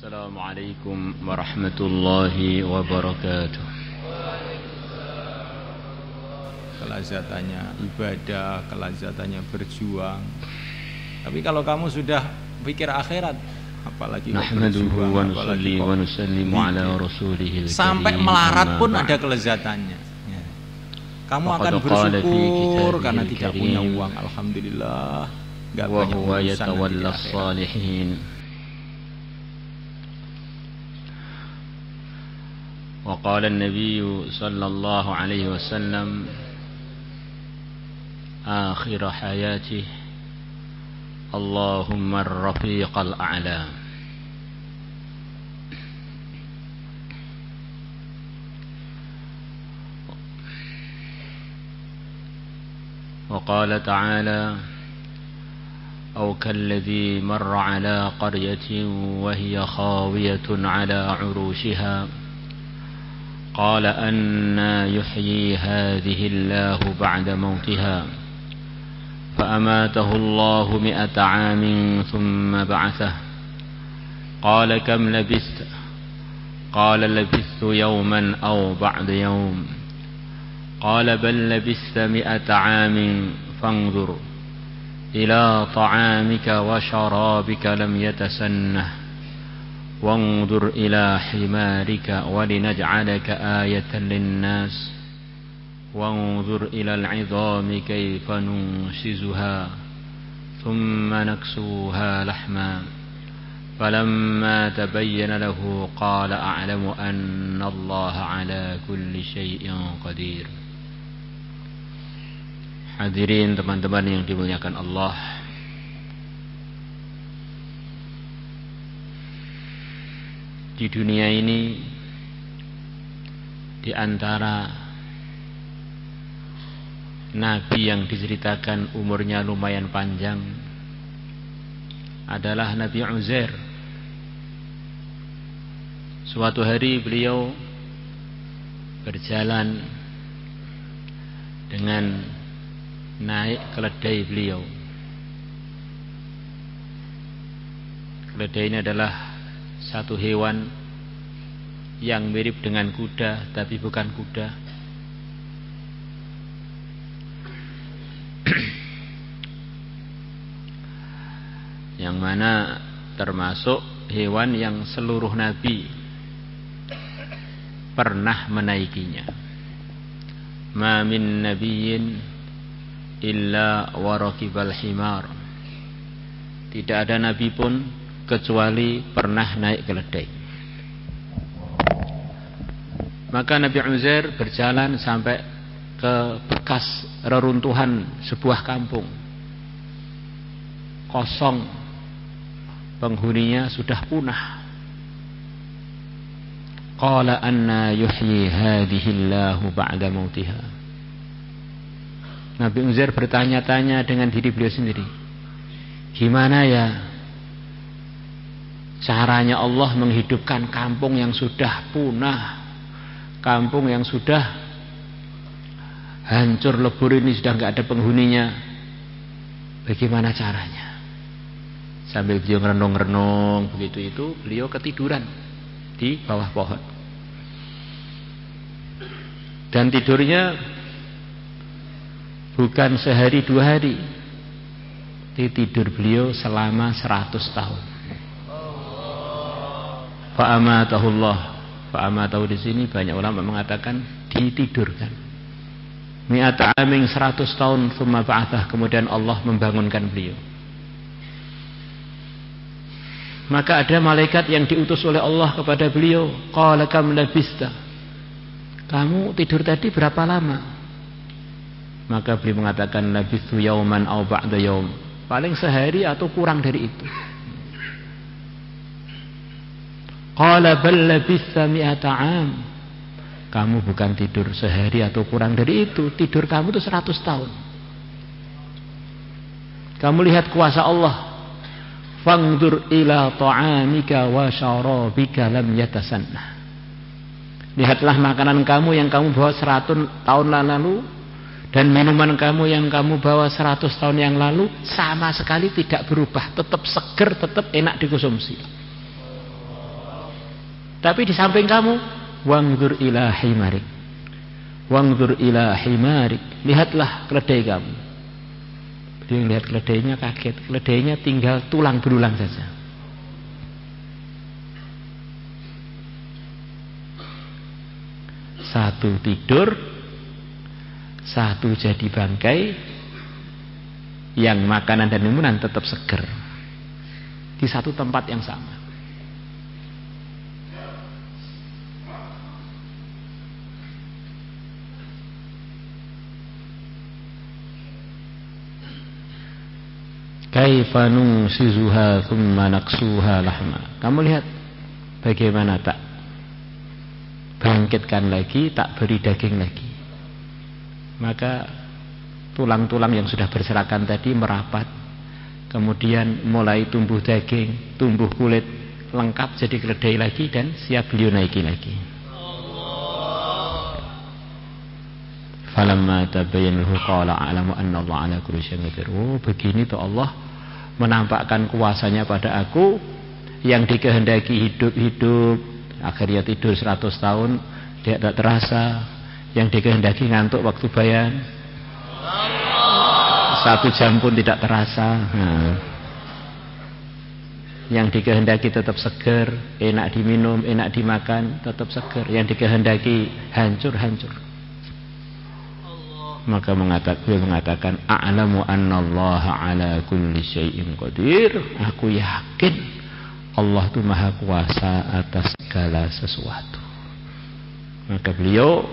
Assalamualaikum warahmatullahi wabarakatuh. Kelazatannya ibadah, kelazatannya berjuang. Tapi kalau kamu sudah pikir akhirat, apalagi nahmaduhu wa nusalli wa nusallimu ala rasulihil karim. Sampai melarat pun ada kelezatannya. Kamu akan bersyukur karena tidak punya uang. Alhamdulillah, enggak banyak urusan di akhirat. وقال النبي صلى الله عليه وسلم آخر حياته اللهم الرفيق الأعلى. وقال تعالى أو كالذي مر على قرية وهي خاوية على عروشها قال أنى يحيي هذه الله بعد موتها فأماته الله 100 عام ثم بعثه قال كم لبثت قال لبثت يوما أو بعد يوم قال بل لبثت 100 عام فانظر إلى طعامك وشرابك لم يتسنه وانظر إلى حمارك ولنجعلك آية للناس وانظر إلى العظام كيف ننشزها ثم نكسوها لحما فلما تبين له قال أعلم أن الله على كل شيء قدير. Hadirin teman-teman yang dimuliakan Allah, di dunia ini di antara nabi yang diceritakan umurnya lumayan panjang adalah Nabi Uzair. Suatu hari beliau berjalan dengan naik keledai beliau. Keledai ini adalah satu hewan yang mirip dengan kuda tapi bukan kuda. Yang mana termasuk hewan yang seluruh nabi pernah menaikinya. Ma min nabiyyin illa warakibal himar. Tidak ada nabi pun kecuali pernah naik keledai. Maka Nabi Uzair berjalan sampai ke bekas reruntuhan sebuah kampung. Kosong, penghuninya sudah punah. Qala anna yuhyi hadhihi Allahu ba'da mautiha. Nabi Uzair bertanya-tanya dengan diri beliau sendiri, gimana ya caranya Allah menghidupkan kampung yang sudah punah, kampung yang sudah hancur lebur ini, sudah nggak ada penghuninya. Bagaimana caranya? Sambil beliau merenung-renung begitu itu, beliau ketiduran di bawah pohon. Dan tidurnya bukan sehari 2 hari. Tidur beliau selama 100 tahun. Fa'amatahullah. Fa'amatahu di sini banyak ulama mengatakan ditidurkan. 100 amin 100 tahun tsumma ba'athah, kemudian Allah membangunkan beliau. Maka ada malaikat yang diutus oleh Allah kepada beliau, qala kam labista. Kamu tidur tadi berapa lama? Maka beliau mengatakan labistu yauman aw ba'da yaum. Paling sehari atau kurang dari itu. Qala bal labista 100 am. Kamu bukan tidur sehari atau kurang dari itu, tidur kamu itu 100 tahun. Kamu lihat kuasa Allah. Fangdur ila ta'amika wa syarabika lam yatasannah. Lihatlah makanan kamu yang kamu bawa 100 tahun lalu dan minuman kamu yang kamu bawa 100 tahun yang lalu sama sekali tidak berubah, tetap seger, tetap enak dikonsumsi. Tapi di samping kamu, wangdur ila himarik. Wangdur ila himarik. Lihatlah keledai kamu. Dia lihat keledainya kaget. Keledainya tinggal tulang belulang saja. Satu tidur, satu jadi bangkai, yang makanan dan minuman tetap seger di satu tempat yang sama. Kaifa nusizuha thumma naqsuha lahma. Kamu lihat bagaimana tak bangkitkan lagi, tak beri daging lagi. Maka tulang-tulang yang sudah berserakan tadi merapat, kemudian mulai tumbuh daging, tumbuh kulit, lengkap jadi keledai lagi dan siap beliau naiki lagi. Falamma tabayyana lahu qala a'lamu anna Allah ala kulli syai'in qadir. Oh, begini tuh Allah menampakkan kuasanya pada aku, yang dikehendaki hidup-hidup akhirnya tidur 100 tahun dia tidak terasa, yang dikehendaki ngantuk waktu bayan 1 jam pun tidak terasa. Yang dikehendaki tetap seger, enak diminum, enak dimakan, tetap seger. Yang dikehendaki hancur. Maka beliau mengatakan a'lamu annallaha ala kulli syai'in qadir. Aku yakin Allah itu maha kuasa atas segala sesuatu. Maka beliau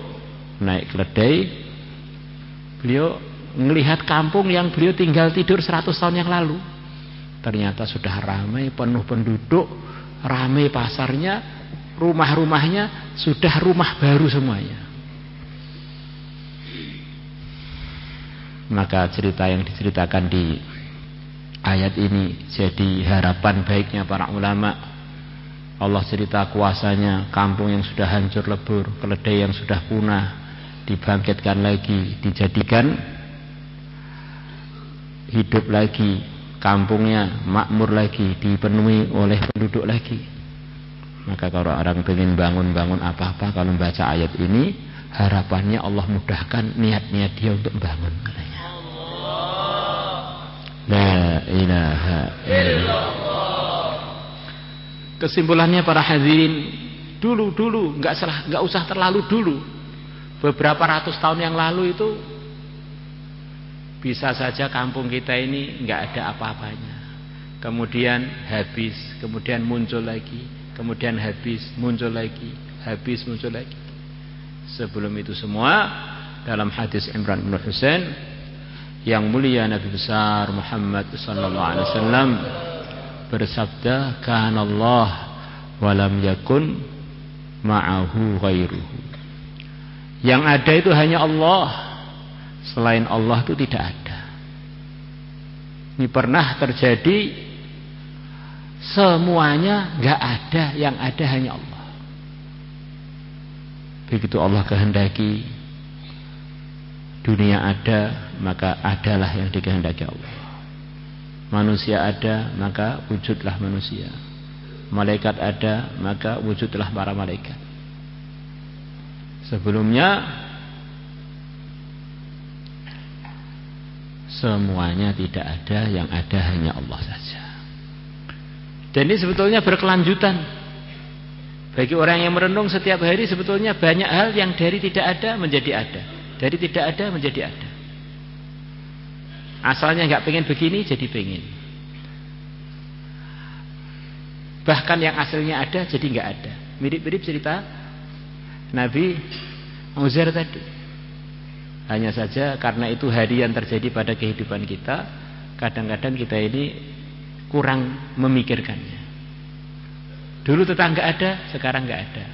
naik keledai, beliau melihat kampung yang beliau tinggal tidur 100 tahun yang lalu. Ternyata sudah ramai, penuh penduduk, ramai pasarnya, rumah-rumahnya sudah rumah baru semuanya. Maka cerita yang diceritakan di ayat ini jadi harapan baiknya para ulama. Allah cerita kuasanya, kampung yang sudah hancur lebur, keledai yang sudah punah dibangkitkan lagi, dijadikan hidup lagi, kampungnya makmur lagi, dipenuhi oleh penduduk lagi. Maka kalau orang ingin bangun apa-apa, kalau membaca ayat ini, harapannya Allah mudahkan niat-niat dia untuk bangun, katanya. La ilaha illallah. Kesimpulannya para hadirin, dulu nggak usah terlalu dulu. Beberapa ratus tahun yang lalu itu bisa saja kampung kita ini nggak ada apa-apanya. Kemudian habis, kemudian muncul lagi, kemudian habis, muncul lagi, habis, muncul lagi. Sebelum itu semua, dalam hadis Imran bin Husain, yang mulia Nabi besar Muhammad sallallahu alaihi wasallam bersabda, kana Allah wa lam yakun ma'ahu ghairuhu. Yang ada itu hanya Allah, selain Allah itu tidak ada. Ini pernah terjadi, semuanya enggak ada, yang ada hanya Allah. Begitu Allah kehendaki dunia ada, maka adalah yang dikehendaki Allah. Manusia ada, maka wujudlah manusia. Malaikat ada, maka wujudlah para malaikat. Sebelumnya semuanya tidak ada, yang ada hanya Allah saja. Dan ini sebetulnya berkelanjutan. Bagi orang yang merenung setiap hari, sebetulnya banyak hal yang dari tidak ada menjadi ada, dari tidak ada menjadi ada. Asalnya nggak pengen begini jadi pengen. Bahkan yang asalnya ada jadi nggak ada. Mirip-mirip cerita Nabi Uzair tadi. Hanya saja karena itu hari yang terjadi pada kehidupan kita, kadang-kadang kita ini kurang memikirkannya. Dulu tetangga ada, sekarang nggak ada.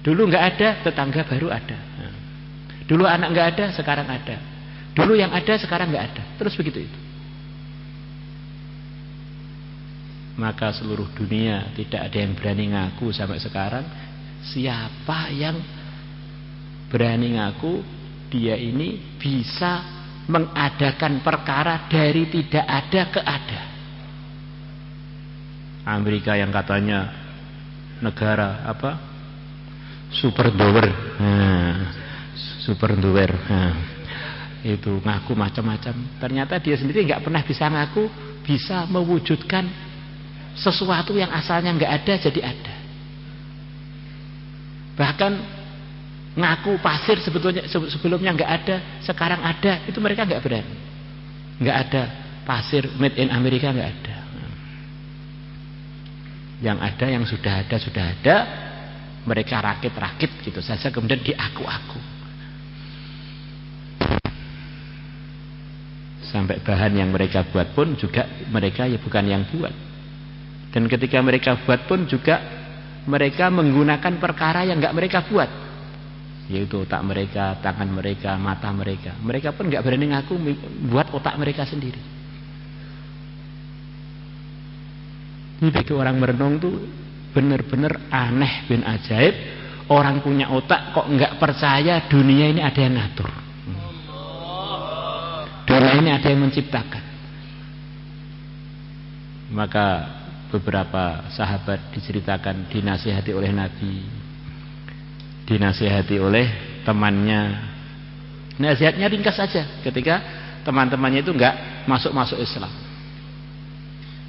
Dulu nggak ada, tetangga baru ada. Dulu anak nggak ada, sekarang ada. Dulu yang ada, sekarang nggak ada. Terus begitu itu. Maka seluruh dunia tidak ada yang berani ngaku sampai sekarang. Siapa yang berani ngaku dia ini bisa mengadakan perkara dari tidak ada ke ada? Amerika yang katanya negara super doer. Super doer. Itu ngaku macam-macam. Ternyata dia sendiri nggak pernah bisa ngaku bisa mewujudkan sesuatu yang asalnya nggak ada jadi ada. Bahkan ngaku pasir sebelumnya nggak ada, sekarang ada, itu mereka nggak berani. Nggak ada pasir made in Amerika, nggak ada. Yang ada, yang sudah ada, mereka rakit-rakit gitu saja, kemudian diaku-aku. Sampai bahan yang mereka buat pun juga mereka ya bukan yang buat. Dan ketika mereka buat pun juga mereka menggunakan perkara yang nggak mereka buat, yaitu otak mereka, tangan mereka, mata mereka. Mereka pun nggak berani ngaku buat otak mereka sendiri. Ini bagi orang merenung tuh benar-benar aneh bin ajaib. Orang punya otak kok nggak percaya dunia ini ada yang ngatur, dunia ini ada yang menciptakan. Maka beberapa sahabat diceritakan dinasihati oleh Nabi, dinasihati oleh temannya. Nasihatnya ringkas saja ketika teman-temannya itu enggak masuk Islam.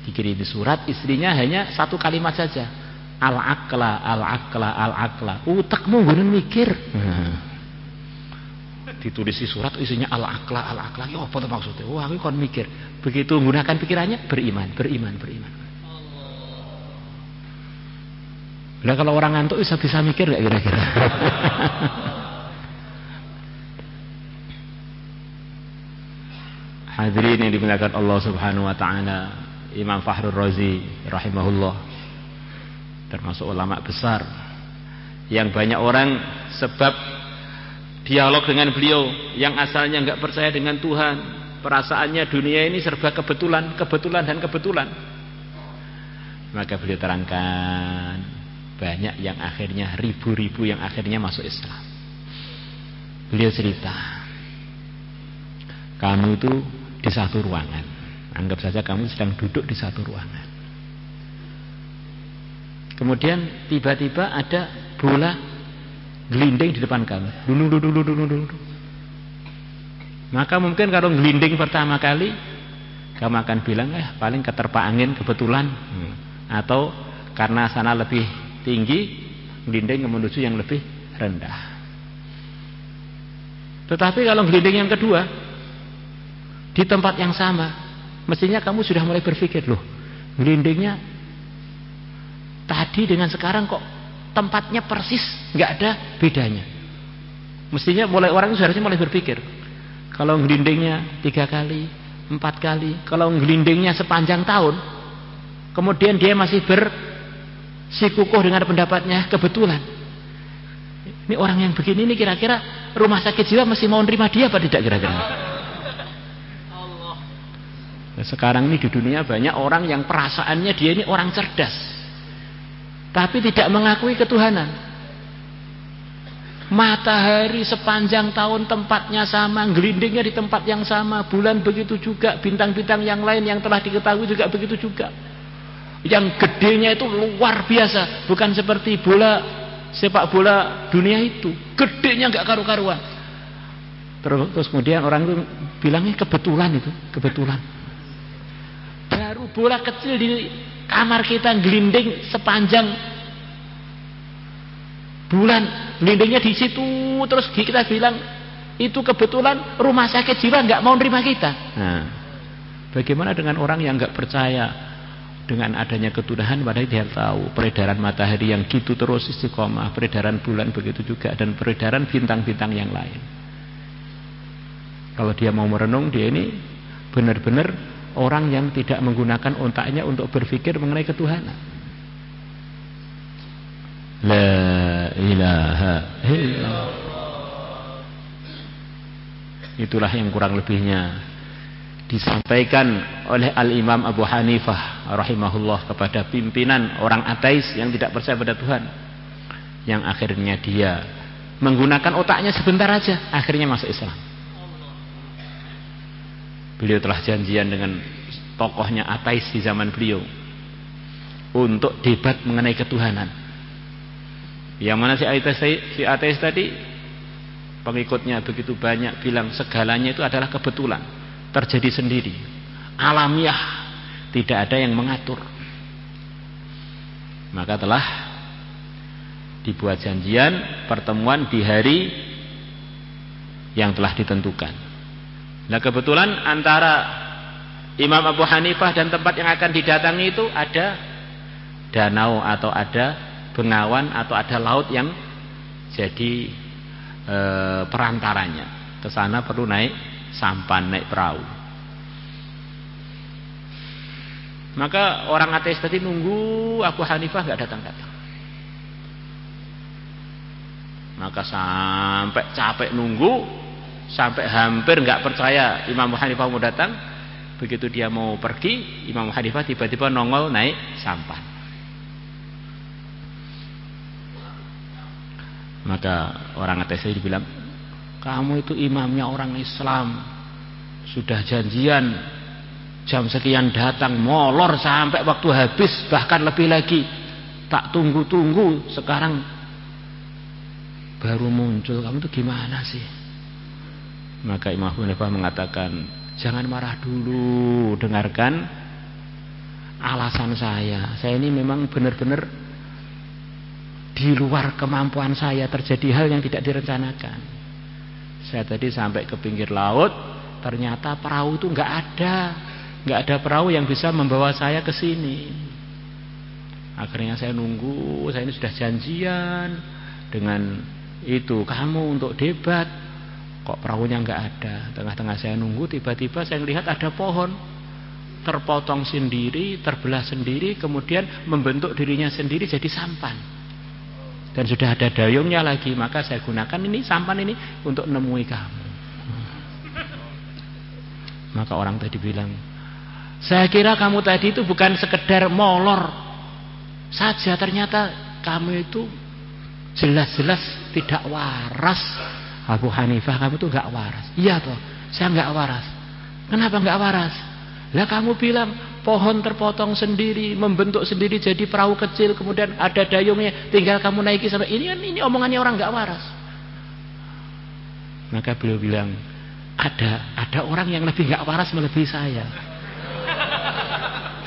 Dikirimi surat, istrinya hanya satu kalimat saja, al-aqla, al-aqla, al-aqla. Utakmu bener mikir. Ditulisi surat isinya al-aqla, al-aqla. Ya apa maksudnya? Wah, aku kon mikir. Begitu menggunakan pikirannya, beriman. Nah, kalau orang ngantuk bisa mikir gak kira-kira? Hadirin yang dimuliakan Allah Subhanahu wa taala, Imam Fakhrul Razi rahimahullah termasuk ulama besar yang banyak orang sebab dialog dengan beliau yang asalnya enggak percaya dengan Tuhan, perasaannya dunia ini serba kebetulan dan kebetulan. Maka beliau terangkan banyak yang akhirnya, ribu-ribu yang akhirnya masuk Islam. Beliau cerita, kamu itu di satu ruangan, anggap saja kamu sedang duduk di satu ruangan. Kemudian tiba-tiba ada bola gelinding di depan kamu, dulu. Maka mungkin kalau gelinding pertama kali kamu akan bilang paling keterpa angin kebetulan, atau karena sana lebih tinggi, gelinding menuju yang lebih rendah. Tetapi kalau gelinding yang kedua di tempat yang sama, mestinya kamu sudah mulai berpikir, loh, gelindingnya tadi dengan sekarang kok tempatnya persis, nggak ada bedanya. Mestinya orang itu seharusnya mulai berpikir, kalau gelindingnya 3 kali, 4 kali, kalau gelindingnya sepanjang tahun, kemudian dia masih bersikukuh dengan pendapatnya kebetulan. Ini orang yang begini ini kira-kira rumah sakit jiwa masih mau nerima dia apa tidak kira-kira? Nah, sekarang ini di dunia banyak orang yang perasaannya dia ini orang cerdas, tapi tidak mengakui ketuhanan. Matahari sepanjang tahun tempatnya sama, gelindingnya di tempat yang sama, bulan begitu juga, bintang-bintang yang lain yang telah diketahui juga begitu juga. Yang gedenya itu luar biasa, bukan seperti sepak bola dunia itu, gedenya nggak karu-karuan. Terus kemudian orang itu bilangnya kebetulan, itu kebetulan. Baru bola kecil di kamar kita gelinding sepanjang bulan, gelindingnya di situ, terus kita bilang itu kebetulan, rumah sakit jiwa nggak mau nerima kita. Nah, bagaimana dengan orang yang nggak percaya dengan adanya ketuhanan, padahal dia tahu peredaran matahari yang gitu terus istiqomah, peredaran bulan begitu juga, dan peredaran bintang-bintang yang lain. Kalau dia mau merenung, dia ini benar-benar orang yang tidak menggunakan otaknya untuk berpikir mengenai ketuhanan. La ilaha illallah. Itulah yang kurang lebihnya disampaikan oleh Al-Imam Abu Hanifah rahimahullah kepada pimpinan orang ateis yang tidak percaya pada Tuhan, yang akhirnya dia menggunakan otaknya sebentar aja akhirnya masuk Islam. Beliau telah janjian dengan tokohnya ateis di zaman beliau untuk debat mengenai ketuhanan. Yang mana si ateis tadi pengikutnya begitu banyak bilang segalanya itu adalah kebetulan, terjadi sendiri, alamiah, tidak ada yang mengatur. Maka telah dibuat janjian pertemuan di hari yang telah ditentukan. Nah kebetulan antara Imam Abu Hanifah dan tempat yang akan didatangi itu ada danau atau ada bengawan atau ada laut yang jadi perantaranya. Ke sana perlu naik sampan, naik perahu. Maka orang ateis tadi nunggu Abu Hanifah nggak datang-datang. Maka sampai capek nunggu, sampai hampir nggak percaya Imam Abu Hanifah mau datang. Begitu dia mau pergi, Imam Abu Hanifah tiba-tiba nongol naik sampan. Maka orang ateis tadi bilang, kamu itu imamnya orang Islam, sudah janjian jam sekian datang, molor sampai waktu habis, bahkan lebih lagi, tak tunggu-tunggu, sekarang baru muncul, kamu itu gimana sih? Maka Imam Abu Hanifah mengatakan, jangan marah dulu, dengarkan alasan saya ini memang benar-benar di luar kemampuan saya, terjadi hal yang tidak direncanakan. Saya tadi sampai ke pinggir laut, ternyata perahu itu nggak ada perahu yang bisa membawa saya ke sini. Akhirnya saya nunggu, saya ini sudah janjian dengan itu kamu untuk debat, kok perahunya nggak ada. Tengah-tengah saya nunggu, tiba-tiba saya melihat ada pohon terpotong sendiri, terbelah sendiri, kemudian membentuk dirinya sendiri jadi sampan. Dan sudah ada dayungnya lagi, maka saya gunakan ini sampan ini untuk nemui kamu. Maka orang tadi bilang, saya kira kamu tadi itu bukan sekedar molor saja, ternyata kamu itu jelas-jelas tidak waras. Abu Hanifah, kamu tuh nggak waras. Iya toh, saya nggak waras. Kenapa nggak waras? Lah kamu bilang pohon terpotong sendiri, membentuk sendiri jadi perahu kecil, kemudian ada dayungnya, tinggal kamu naiki sampai ini omongannya orang nggak waras. Maka beliau bilang, ada orang yang lebih nggak waras melebihi saya.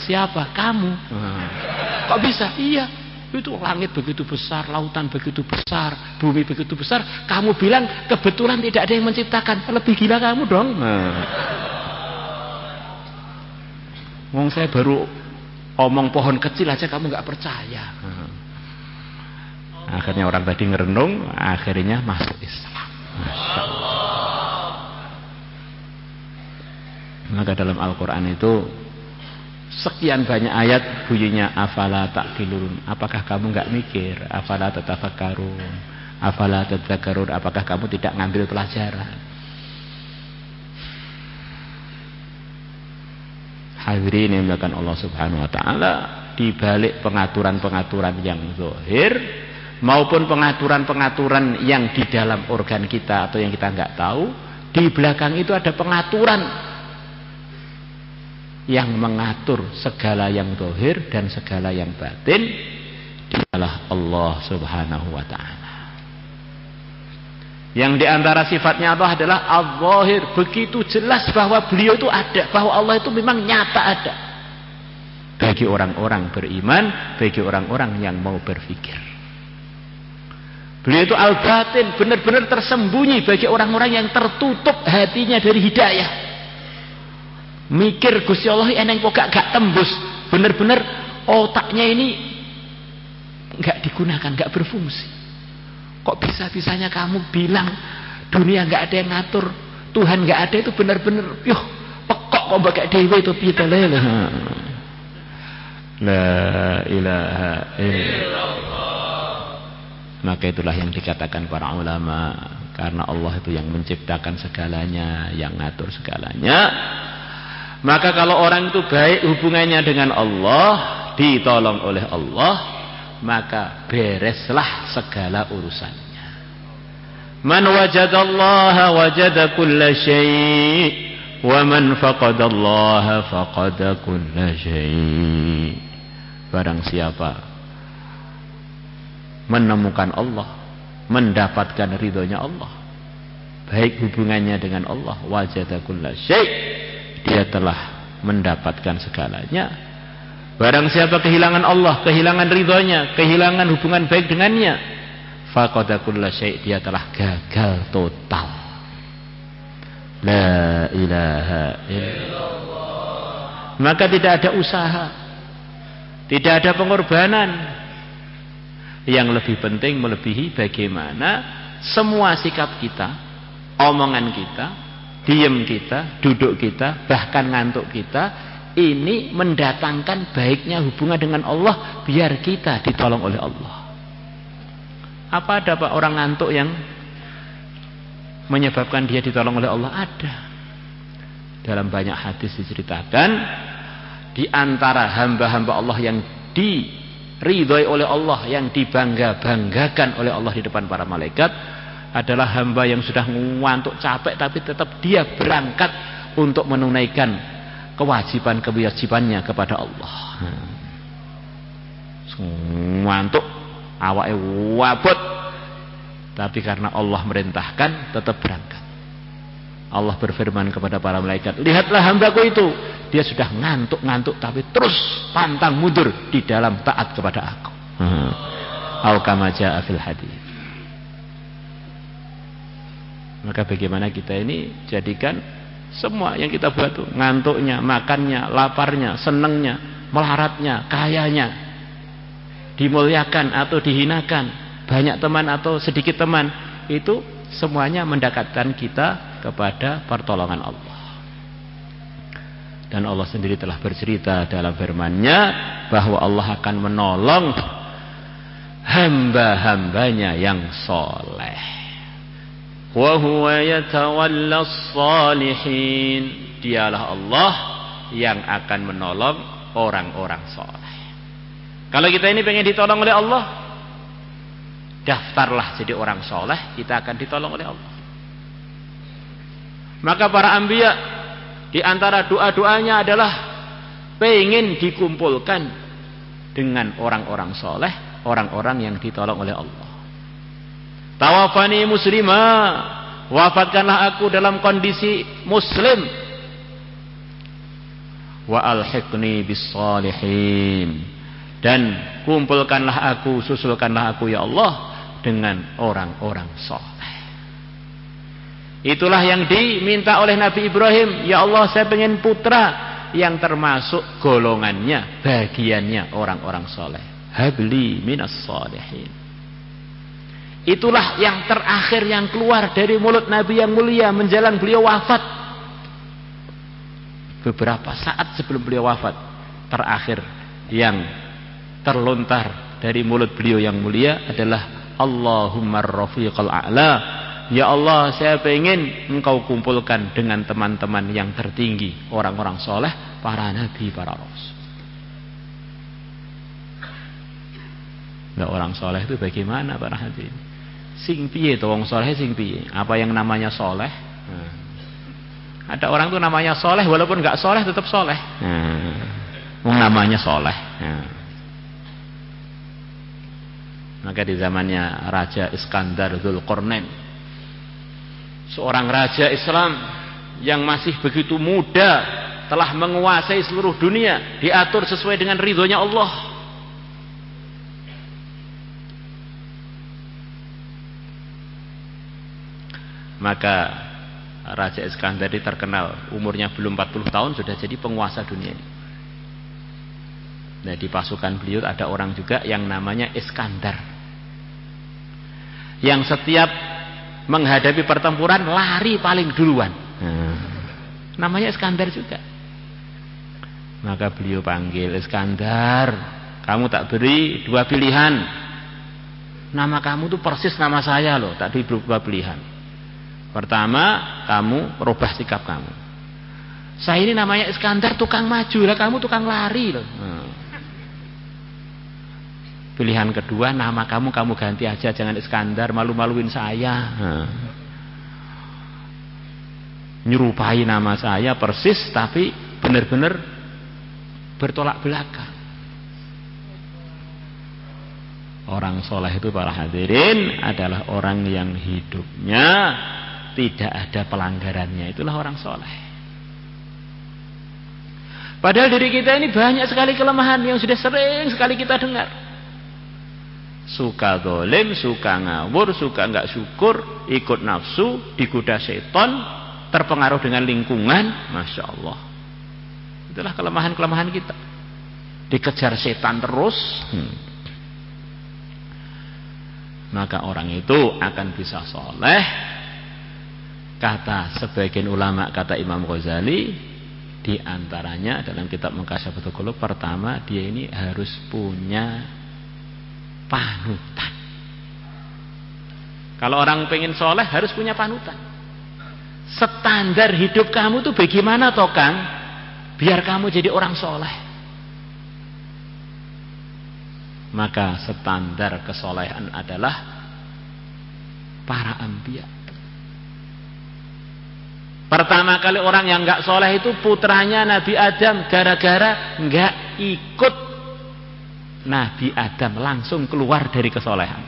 Siapa? Kamu. Kok bisa? Iya. Itu langit begitu besar, lautan begitu besar, bumi begitu besar, kamu bilang kebetulan tidak ada yang menciptakan. Lebih gila kamu dong. Wong saya baru omong pohon kecil aja kamu nggak percaya. Akhirnya orang tadi ngerenung, akhirnya masuk Islam. Masya Allah. Maka dalam Al-Quran itu sekian banyak ayat bunyinya afala ta'qilun. Apakah kamu nggak mikir? Afala tatafakkarun. Afala tadzakkarun. Apakah kamu tidak ngambil pelajaran? Hadirin yang dimuliakan Allah Subhanahu wa taala, di balik pengaturan-pengaturan yang zahir maupun pengaturan-pengaturan yang di dalam organ kita atau yang kita nggak tahu, di belakang itu ada pengaturan yang mengatur segala yang zahir dan segala yang batin, dialah Allah Subhanahu wa taala. Yang diantara sifatnya Allah adalah al-zahir, begitu jelas bahwa beliau itu ada, bahwa Allah itu memang nyata ada bagi orang-orang beriman, bagi orang-orang yang mau berpikir. Beliau itu al-batin, benar-benar tersembunyi bagi orang-orang yang tertutup hatinya dari hidayah. Mikir Gusti Allah eneng kok gak tembus, benar-benar otaknya ini gak digunakan, gak berfungsi. Kok bisa-bisanya kamu bilang dunia nggak ada yang ngatur, Tuhan nggak ada, itu benar-benar pekok kok pakai dewe itu pita lele. La ilaha illallah. Maka itulah yang dikatakan para ulama, karena Allah itu yang menciptakan segalanya, yang ngatur segalanya. Maka kalau orang itu baik hubungannya dengan Allah, ditolong oleh Allah, maka bereslah segala urusannya. Man wajadallaha wajada kulla syai' wa man faqadallaha faqada kulla syai'. Barang siapa menemukan Allah, mendapatkan ridhonya Allah, baik hubungannya dengan Allah, wajada kulla syai', dia telah mendapatkan segalanya. Barang siapa kehilangan Allah, kehilangan ridhonya, kehilangan hubungan baik dengannya, faqada kulla syai', dia telah gagal total. La ilaha illallah. Maka tidak ada usaha, tidak ada pengorbanan. Yang lebih penting melebihi bagaimana semua sikap kita, omongan kita, diam kita, duduk kita, bahkan ngantuk kita, ini mendatangkan baiknya hubungan dengan Allah, biar kita ditolong oleh Allah. Apa ada Pak orang ngantuk yang menyebabkan dia ditolong oleh Allah? Ada. Dalam banyak hadis diceritakan, di antara hamba-hamba Allah yang diridhoi oleh Allah, yang dibangga-banggakan oleh Allah di depan para malaikat, adalah hamba yang sudah ngantuk capek tapi tetap dia berangkat untuk menunaikan kewajiban-kewajibannya kepada Allah. Ngantuk, awake wabut, tapi karena Allah merintahkan tetap berangkat. Allah berfirman kepada para malaikat, lihatlah hambaku itu, dia sudah ngantuk-ngantuk tapi terus pantang mundur di dalam taat kepada aku. Au kama jaa fil hadits. Maka bagaimana kita ini jadikan semua yang kita buat tuh, ngantuknya, makannya, laparnya, senengnya, melaratnya, kayanya, dimuliakan atau dihinakan, banyak teman atau sedikit teman, itu semuanya mendekatkan kita kepada pertolongan Allah. Dan Allah sendiri telah bercerita dalam firman-Nya bahwa Allah akan menolong hamba-hambanya yang soleh. Wa huwa yatawallas salihin. Dialah Allah yang akan menolong orang-orang soleh. Kalau kita ini pengen ditolong oleh Allah, daftarlah jadi orang soleh, kita akan ditolong oleh Allah. Maka para anbiya di antara doa-doanya adalah pengen dikumpulkan dengan orang-orang soleh, orang-orang yang ditolong oleh Allah. Tawafani muslimah, wafatkanlah aku dalam kondisi muslim. Wa alhiqni bis salihin, dan kumpulkanlah aku, susulkanlah aku ya Allah dengan orang-orang soleh. Itulah yang diminta oleh Nabi Ibrahim. Ya Allah, saya pengen putra yang termasuk golongannya, bagiannya orang-orang soleh. Habli minas salihin. Itulah yang terakhir yang keluar dari mulut Nabi yang mulia menjelang beliau wafat. Beberapa saat sebelum beliau wafat, terakhir yang terlontar dari mulut beliau yang mulia adalah Allahumma rafiqal a'la. Ya Allah, saya pengen engkau kumpulkan dengan teman-teman yang tertinggi, orang-orang soleh, para nabi, para rasul. Nah, orang soleh itu bagaimana para hadirin? Sing piye to wong soleh, sing piye? Apa yang namanya soleh? Ada orang tuh namanya soleh, walaupun nggak soleh tetap soleh. Wong namanya soleh. Maka di zamannya Raja Iskandar Dzulqarnain, seorang raja Islam yang masih begitu muda, telah menguasai seluruh dunia, diatur sesuai dengan ridhonya Allah. Maka Raja Iskandar ini terkenal, umurnya belum 40 tahun sudah jadi penguasa dunia ini. Nah, di pasukan beliau ada orang juga yang namanya Iskandar, yang setiap menghadapi pertempuran lari paling duluan. Namanya Iskandar juga. Maka beliau panggil, Iskandar, kamu tak beri dua pilihan. Nama kamu tuh persis nama saya loh, tak diberi dua pilihan. Pertama, kamu rubah sikap kamu. Saya ini namanya Iskandar, tukang maju, lah kamu tukang lari loh. Pilihan kedua, nama kamu ganti aja, jangan Iskandar, malu-maluin saya. Nyerupai nama saya persis, tapi benar-benar bertolak belakang. Orang soleh itu para hadirin adalah orang yang hidupnya tidak ada pelanggarannya. Itulah orang soleh. Padahal diri kita ini banyak sekali kelemahan yang sudah sering sekali kita dengar. Suka dolim, suka ngawur, suka nggak syukur, ikut nafsu, digoda setan, terpengaruh dengan lingkungan. Masya Allah. Itulah kelemahan-kelemahan kita. Dikejar setan terus. Maka orang itu akan bisa soleh. Kata sebagian ulama, kata Imam Ghazali, di antaranya dalam kitab Mukashafatul Qulub, pertama dia ini harus punya panutan. Kalau orang pengen soleh harus punya panutan. Standar hidup kamu tuh bagaimana toh Kang, biar kamu jadi orang soleh? Maka standar kesolehan adalah para anbiya. Pertama kali orang yang enggak soleh itu putranya Nabi Adam, gara-gara enggak ikut Nabi Adam langsung keluar dari kesolehan.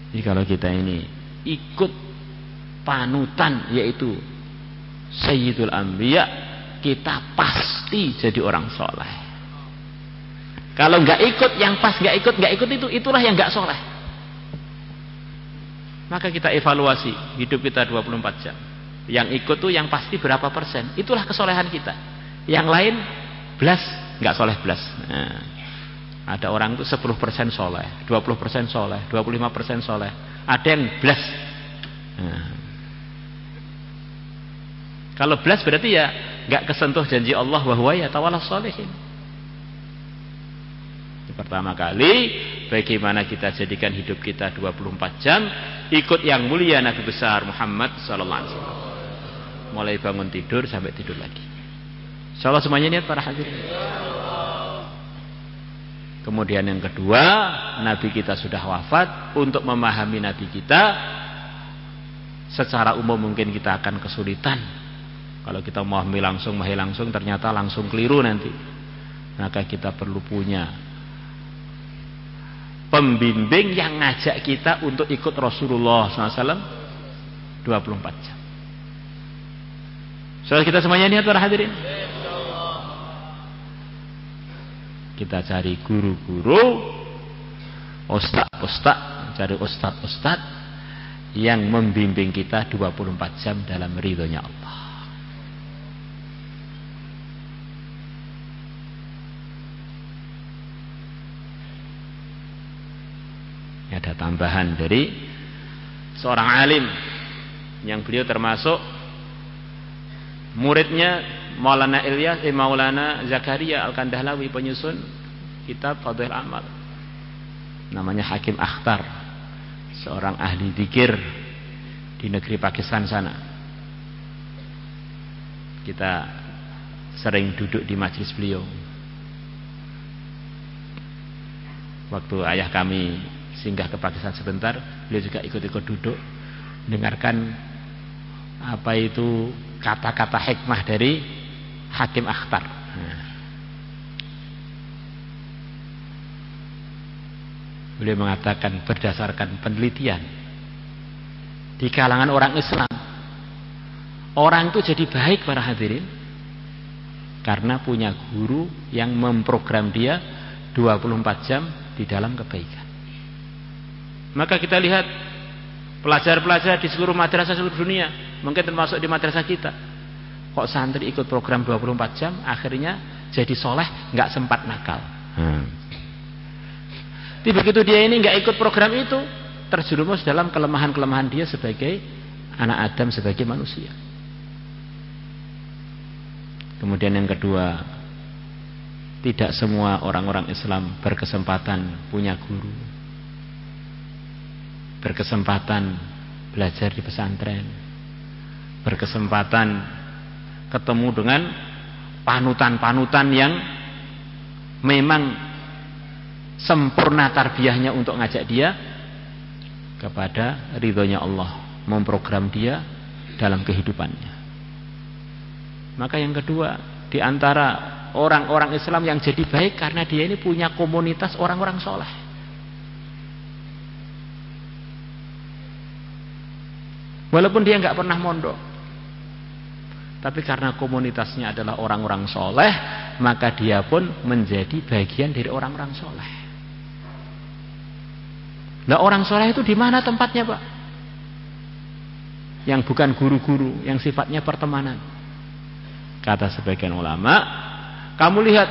Jadi kalau kita ini ikut panutan yaitu Sayyidul Anbiya, kita pasti jadi orang soleh. Kalau nggak ikut yang pas, nggak ikut itulah yang nggak soleh. Maka kita evaluasi hidup kita 24 jam. Yang ikut tuh yang pasti berapa persen? Itulah kesolehan kita. Yang lain belas nggak soleh belas. Nah, ada orang tuh 10% soleh, 20% soleh, 25% soleh. Ada yang belas. Nah, kalau belas berarti ya nggak kesentuh janji Allah bahwa ya tawalas sholihin. Pertama kali bagaimana kita jadikan hidup kita 24 jam ikut yang mulia Nabi besar Muhammad sallallahu alaihi wasallam. Mulai bangun tidur sampai tidur lagi. Insyaallah semuanya niat para hadirin. Kemudian yang kedua, Nabi kita sudah wafat. Untuk memahami Nabi kita secara umum mungkin kita akan kesulitan. Kalau kita memahami langsung ternyata langsung keliru nanti. Maka kita perlu punya pembimbing yang ngajak kita untuk ikut Rasulullah SAW 24 jam. Soal kita semuanya niat para hadirin. Kita cari guru-guru, ustaz-ustaz, cari ustaz-ustaz yang membimbing kita 24 jam dalam ridhonya Allah. Ada tambahan dari seorang alim yang beliau termasuk muridnya Maulana Zakaria Al-Kandahlawi, penyusun kitab Fadhil Amal. Namanya Hakim Akhtar, seorang ahli dzikir di negeri Pakistan sana. Kita sering duduk di majelis beliau. Waktu ayah kami singgah ke Pakistan sebentar, beliau juga ikut-ikut duduk mendengarkan apa itu kata-kata hikmah dari Hakim Akhtar. Beliau mengatakan berdasarkan penelitian di kalangan orang Islam, orang itu jadi baik para hadirin karena punya guru yang memprogram dia 24 jam di dalam kebaikan. Maka kita lihat pelajar-pelajar di seluruh madrasah seluruh dunia, mungkin termasuk di madrasah kita, kok santri ikut program 24 jam akhirnya jadi soleh, nggak sempat nakal. Tapi begitu dia ini nggak ikut program itu, terjerumus dalam kelemahan-kelemahan dia sebagai anak Adam, sebagai manusia. Kemudian yang kedua, tidak semua orang-orang Islam berkesempatan punya guru, berkesempatan belajar di pesantren, berkesempatan ketemu dengan panutan-panutan yang memang sempurna tarbiyahnya untuk ngajak dia kepada ridhonya Allah, memprogram dia dalam kehidupannya. Maka yang kedua, di antara orang-orang Islam yang jadi baik karena dia ini punya komunitas orang-orang soleh. Walaupun dia nggak pernah mondok, tapi karena komunitasnya adalah orang-orang soleh, maka dia pun menjadi bagian dari orang-orang soleh. Nah, orang soleh itu di mana tempatnya, Pak? Yang bukan guru-guru, yang sifatnya pertemanan. Kata sebagian ulama, kamu lihat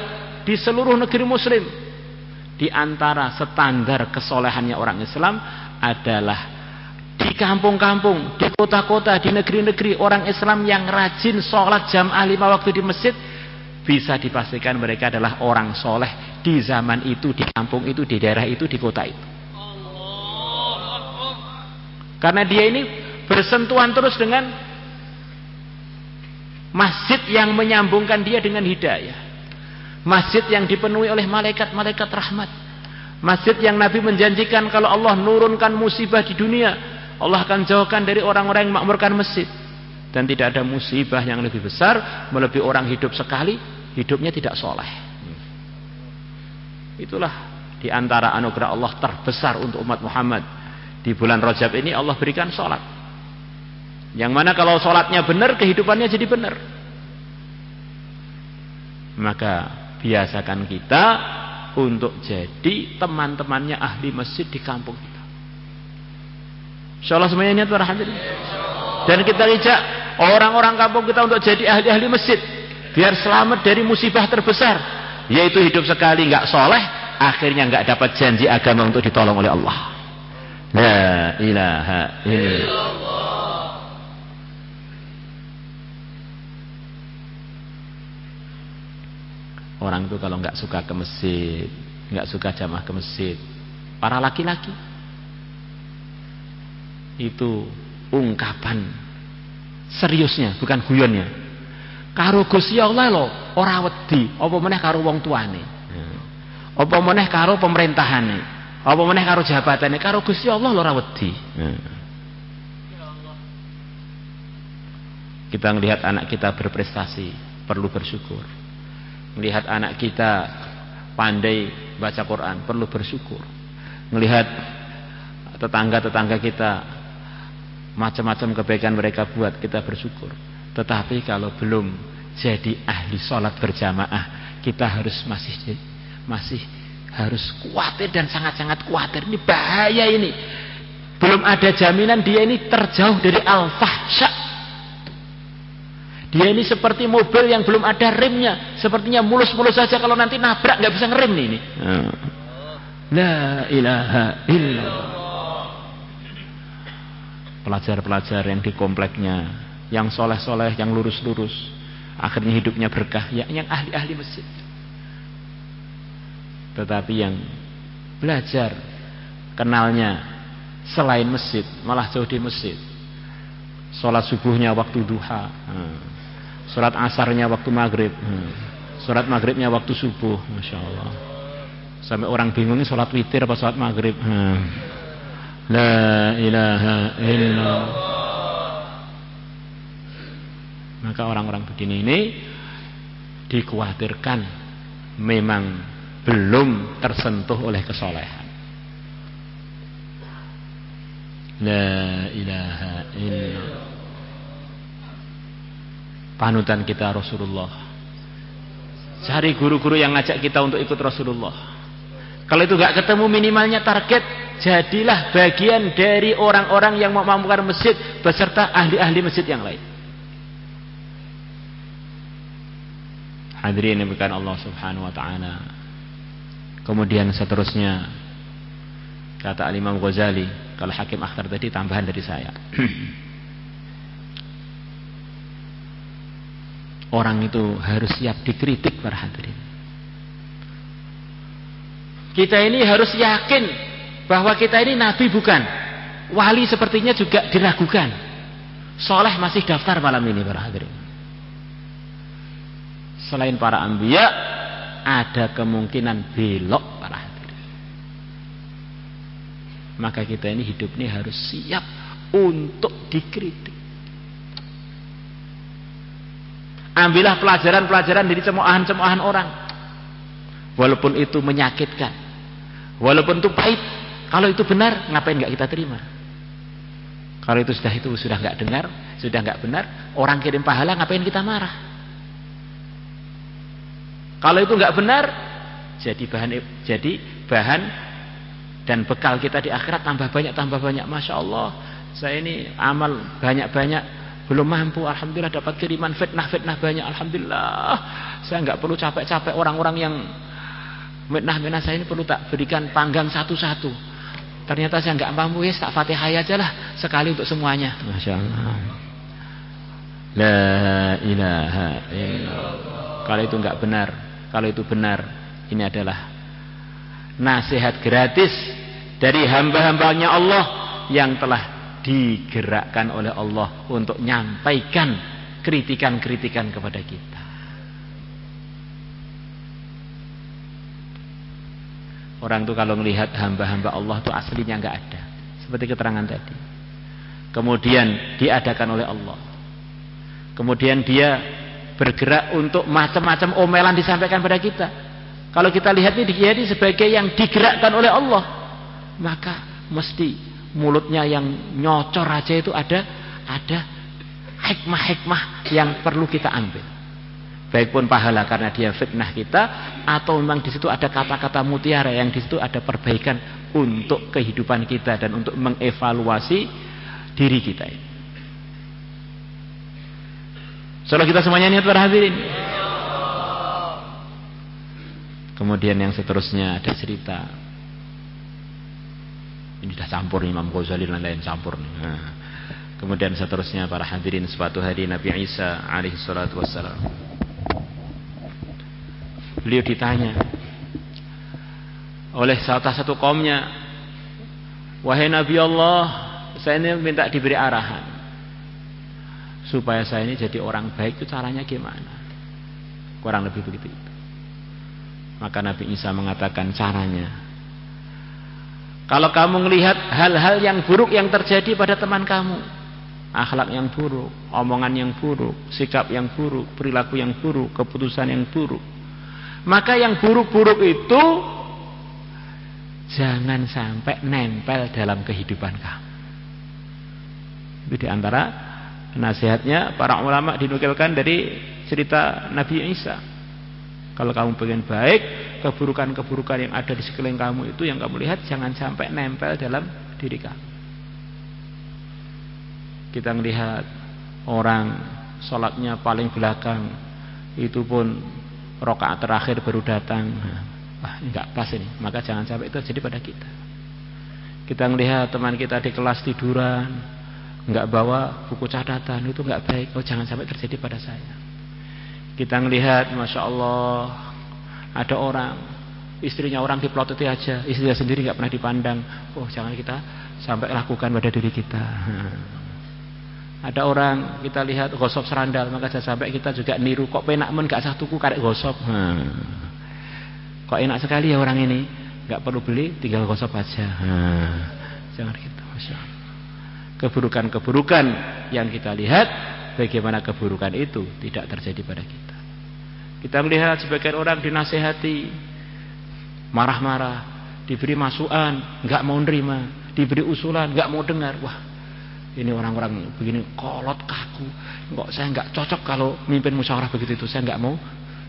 di seluruh negeri muslim, di antara standar kesolehannya orang Islam adalah di kampung-kampung, di kota-kota, di negeri-negeri, orang Islam yang rajin sholat jamaah 5 waktu di masjid, bisa dipastikan mereka adalah orang soleh di zaman itu, di kampung itu, di daerah itu, di kota itu. Karena dia ini bersentuhan terus dengan masjid yang menyambungkan dia dengan hidayah, masjid yang dipenuhi oleh malaikat-malaikat rahmat, masjid yang Nabi menjanjikan kalau Allah nurunkan musibah di dunia, Allah akan jauhkan dari orang-orang yang makmurkan masjid. Dan tidak ada musibah yang lebih besar melebihi orang hidup sekali, hidupnya tidak soleh. Itulah di antara anugerah Allah terbesar untuk umat Muhammad. Di bulan Rajab ini Allah berikan sholat, yang mana kalau sholatnya benar, kehidupannya jadi benar. Maka biasakan kita untuk jadi teman-temannya ahli masjid di kampung kita. Insyaallah semuanya niat para hadirin. Dan kita ajak orang-orang kampung kita untuk jadi ahli-ahli masjid, biar selamat dari musibah terbesar, yaitu hidup sekali nggak soleh, akhirnya nggak dapat janji agama untuk ditolong oleh Allah. La ilaha illallah. Orang itu kalau nggak suka ke masjid, nggak suka jamaah ke masjid, para laki-laki itu ungkapan seriusnya, bukan guyonnya. Karo Gusti Allah lho ora wedi, apa meneh karo wong tuane, apa meneh karo pemerintahane, apa meneh karo jabatane, karo Gusti Allah lho ora wedi. Kita melihat anak kita berprestasi, perlu bersyukur. Melihat anak kita pandai baca Quran, perlu bersyukur. Melihat tetangga-tetangga kita macam-macam kebaikan mereka buat, kita bersyukur. Tetapi kalau belum jadi ahli sholat berjamaah, kita harus masih harus khawatir dan sangat-sangat khawatir. Ini bahaya ini. Belum ada jaminan dia ini terjauh dari al-fahsya. Dia ini seperti mobil yang belum ada remnya, sepertinya mulus-mulus saja, kalau nanti nabrak nggak bisa ngerem nih ini. La ilaha illallah. Pelajar-pelajar yang di kompleknya, yang soleh-soleh, yang lurus-lurus, akhirnya hidupnya berkah, yang ahli-ahli masjid. Tetapi yang belajar kenalnya selain masjid, malah jauh di masjid. Sholat subuhnya waktu duha, sholat asarnya waktu maghrib, sholat maghribnya waktu subuh, masya Allah. Sampai orang bingungnya sholat witir apa sholat maghrib. La ilaha illallah. Maka orang-orang begini ini dikhawatirkan memang belum tersentuh oleh kesolehan. La ilaha illallah. Panutan kita Rasulullah. Cari guru-guru yang ngajak kita untuk ikut Rasulullah. Kalau itu gak ketemu, minimalnya target, jadilah bagian dari orang-orang yang memampukan masjid beserta ahli-ahli masjid yang lain. Hadirin yang bukan Allah Subhanahu wa ta'ala. Kemudian seterusnya kata Al-Imam Ghazali, kalau Hakim Akhtar tadi tambahan dari saya. Orang itu harus siap dikritik para hadirin. Kita ini harus yakin bahwa kita ini nabi bukan, wali sepertinya juga diragukan, soleh masih daftar malam ini para hadirin. Selain para anbiya, ada kemungkinan belok para hadirin. Maka kita ini hidup ini harus siap untuk dikritik. Ambillah pelajaran-pelajaran dari cemoohan-cemoohan orang. Walaupun itu menyakitkan, walaupun itu pahit, kalau itu benar, ngapain nggak kita terima? Kalau itu sudah nggak dengar, sudah nggak benar, orang kirim pahala, ngapain kita marah? Kalau itu nggak benar, jadi bahan dan bekal kita di akhirat tambah banyak. Masya Allah, saya ini amal banyak belum mampu, alhamdulillah dapat kiriman fitnah banyak, alhamdulillah. Saya nggak perlu capek-capek, orang-orang yang fitnah saya ini perlu tak berikan panggang satu-satu. Ternyata saya nggak mampu, ya tak Fatihah aja lah sekali untuk semuanya. Masya Allah. La ilaha illallah. Kalau itu nggak benar, kalau itu benar, ini adalah nasihat gratis dari hamba-hambanya Allah yang telah digerakkan oleh Allah untuk nyampaikan kritikan-kritikan kepada kita. Orang itu kalau melihat hamba-hamba Allah itu aslinya nggak ada, seperti keterangan tadi. Kemudian diadakan oleh Allah. Kemudian dia bergerak untuk macam-macam omelan disampaikan pada kita. Kalau kita lihat ini dia sebagai yang digerakkan oleh Allah, maka mesti mulutnya yang nyocor aja itu ada hikmah-hikmah yang perlu kita ambil. Baik pun pahala karena dia fitnah kita, atau memang di situ ada kata-kata mutiara yang di situ ada perbaikan untuk kehidupan kita dan untuk mengevaluasi diri kita ini. Salah kita semuanya niat para hadirin. Kemudian yang seterusnya ada cerita. Ini sudah campur Imam Ghazali dan lain campur nih. Nah, kemudian seterusnya para hadirin, suatu hari Nabi Isa alaihi salatu wassalam, beliau ditanya oleh salah satu kaumnya, wahai Nabi Allah, saya ini minta diberi arahan supaya saya ini jadi orang baik, itu caranya gimana? Kurang lebih begitu itu. Maka Nabi Isa mengatakan caranya, kalau kamu melihat hal-hal yang buruk yang terjadi pada teman kamu, akhlak yang buruk, omongan yang buruk, sikap yang buruk, perilaku yang buruk, keputusan yang buruk, maka yang buruk-buruk itu jangan sampai nempel dalam kehidupan kamu. Itu diantara nasihatnya para ulama, dinukilkan dari cerita Nabi Isa. Kalau kamu pengen baik, keburukan-keburukan yang ada di sekeliling kamu itu yang kamu lihat jangan sampai nempel dalam diri kamu. Kita melihat orang sholatnya paling belakang, itu pun rakaat terakhir baru datang. Wah, ini enggak pas ini. Maka jangan sampai itu terjadi pada kita. Kita melihat teman kita di kelas tiduran, enggak bawa buku catatan, itu enggak baik. Oh, jangan sampai terjadi pada saya. Kita melihat, masya Allah, ada orang istrinya orang diplototi aja, istrinya sendiri enggak pernah dipandang. Oh, jangan kita sampai lakukan pada diri kita. Ada orang kita lihat gosok serandal, maka jangan sampai kita juga niru, kok penak men gak sah tuku karek gosok. Kok enak sekali ya orang ini, gak perlu beli, tinggal gosok aja. Jangan gitu, masya Allah. Keburukan-keburukan yang kita lihat, bagaimana keburukan itu tidak terjadi pada kita. Kita melihat sebagian orang dinasehati, marah-marah, diberi masukan, gak mau nerima, diberi usulan, gak mau dengar. Wah, ini orang-orang begini kolot kaku. Kok saya nggak cocok kalau mimpin musyawarah begitu itu. Saya nggak mau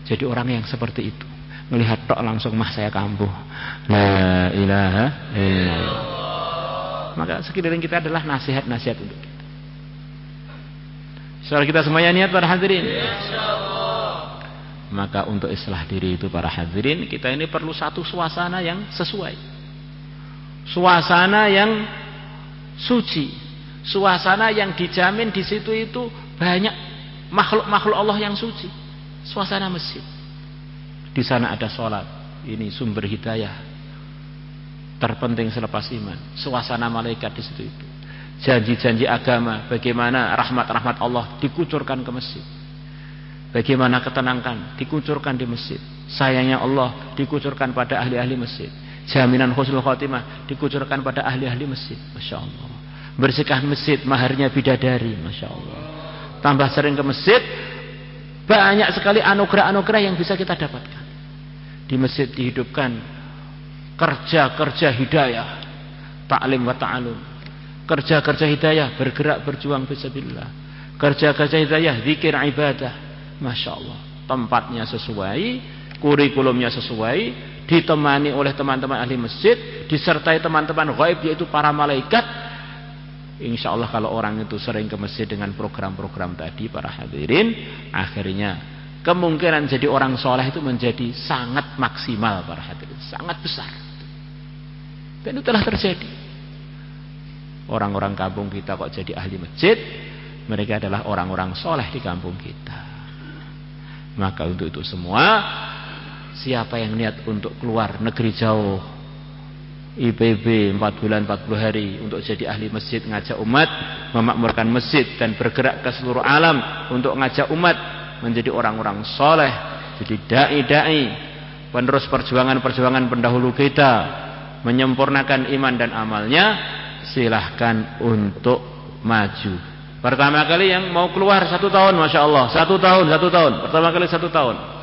jadi orang yang seperti itu. Melihat tok langsung mah saya kambuh. La ilaha illallah. Maka sekeliling kita adalah nasihat-nasihat untuk kita. Soal kita semuanya niat para hadirin. Maka untuk islah diri itu para hadirin, kita ini perlu satu suasana yang sesuai. Suasana yang suci. Suasana yang dijamin di situ itu banyak makhluk-makhluk Allah yang suci. Suasana masjid. Di sana ada sholat. Ini sumber hidayah terpenting selepas iman. Suasana malaikat di situ itu. Janji-janji agama, bagaimana rahmat-rahmat Allah dikucurkan ke masjid. Bagaimana ketenangan dikucurkan di masjid. Sayangnya Allah dikucurkan pada ahli-ahli masjid. Jaminan husnul khotimah dikucurkan pada ahli-ahli masjid. Masya Allah. Bersihkan masjid, maharnya bidadari, masya Allah. Tambah sering ke masjid, Banyak sekali anugerah-anugerah yang bisa kita dapatkan. Di masjid dihidupkan kerja-kerja hidayah, ta'lim wa ta'alum. Kerja-kerja hidayah, bergerak berjuang fisabilillah. Kerja-kerja hidayah, zikir ibadah. Masya Allah, tempatnya sesuai, kurikulumnya sesuai, ditemani oleh teman-teman ahli masjid, disertai teman-teman gaib yaitu para malaikat. Insya Allah kalau orang itu sering ke masjid dengan program-program tadi, para hadirin, akhirnya kemungkinan jadi orang soleh itu menjadi sangat maksimal, para hadirin, sangat besar. Dan itu telah terjadi. Orang-orang kampung kita kok jadi ahli masjid, mereka adalah orang-orang soleh di kampung kita. Maka untuk itu semua, siapa yang niat untuk keluar negeri jauh, IPB 4 bulan 40 hari untuk jadi ahli masjid, ngajak umat, memakmurkan masjid dan bergerak ke seluruh alam untuk ngajak umat menjadi orang-orang soleh, jadi dai-dai, penerus perjuangan-perjuangan pendahulu kita, menyempurnakan iman dan amalnya, silahkan untuk maju. Pertama kali yang mau keluar 1 tahun, Masya Allah, 1 tahun, pertama kali 1 tahun.